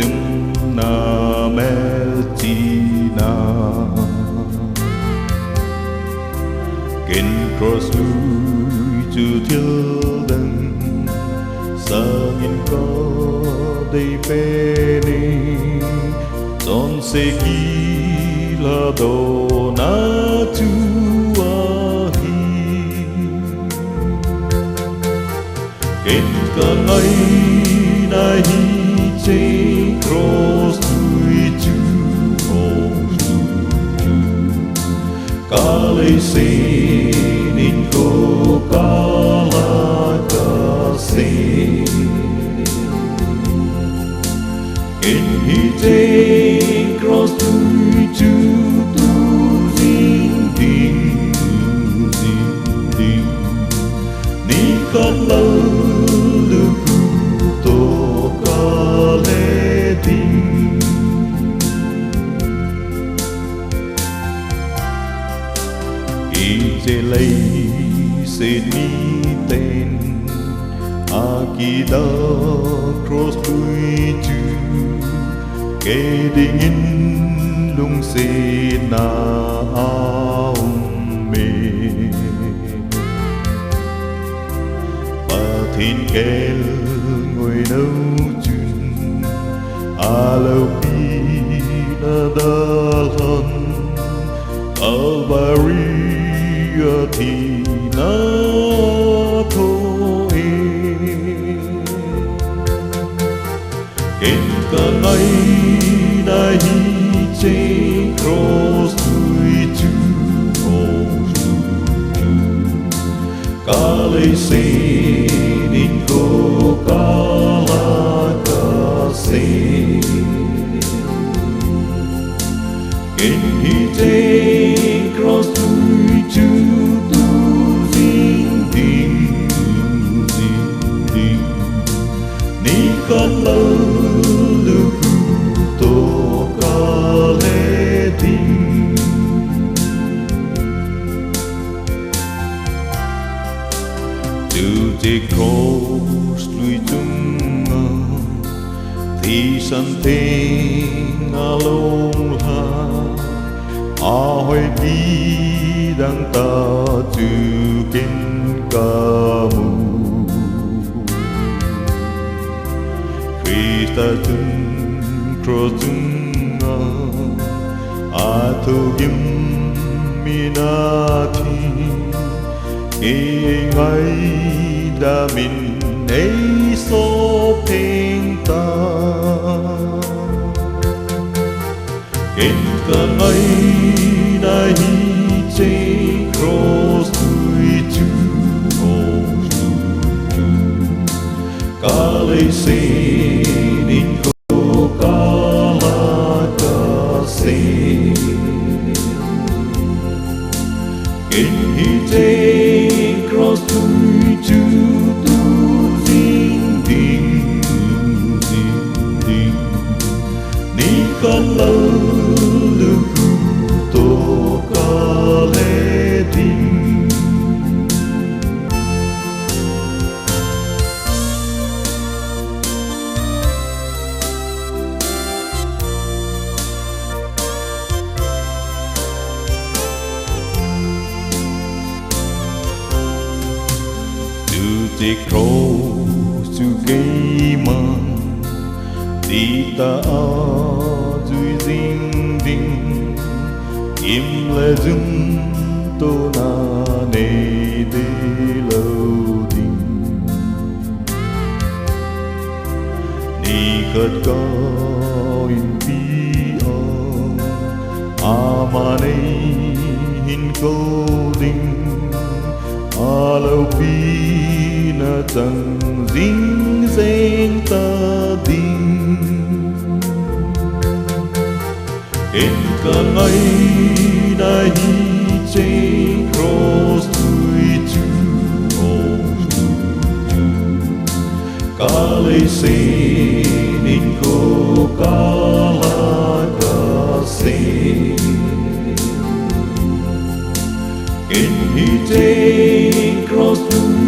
zum Name Tina Kinh cross lui chu thiếu đừng sa nhìn có đầy bê ni Don se ki la do na tu ahi Kinh ca ngay na hi chê cross lui chu Ca lê se nín cô ca la ca se In hi chê cross lui chu tu dinh dinh dinh dinh Ni ca la lu cu to ca lê dinh Ije lei se ni tên Akida cross lui chu Kê đình in lung se na aum me Ba thiên kê ngồi nấu chun A lâu pi na da hân Calvary thì na thôi Kinh ca ngay na hi chê cross lui chu Ca lê se nín cô ca la ca se Kinh hi chê cross lui chu Con lơ lưu cu tô ca lê tình Từ chê cross lui chung ngờ Thì sân tên ngà lông la A hỏi bi đang ta chư kinh ca mù Ta chung cross chung ngờ A thu kim mi na thi Kê ngay đa min ấy so phênh ta Kinh ca ngay na hi chê cross lui chu Ca lê se nín cô ca la ca se Kinh hi chê cross lui chu tu dinh dinh dinh dinh Ni con lơ lưu cu tô ca lê dinh Chê cross chu gây man Đi ta a dùi dinh dinh Im lê dung tô na nê đê lâu dinh Ni khất ca in pi a ma nê hin câu dinh A lâu pi na chẳng dinh dênh ta dinh Kinh ca ngay na hi chê cross lui chu Ca lê se nín cô ca la ca se Kinh hi chê cross lui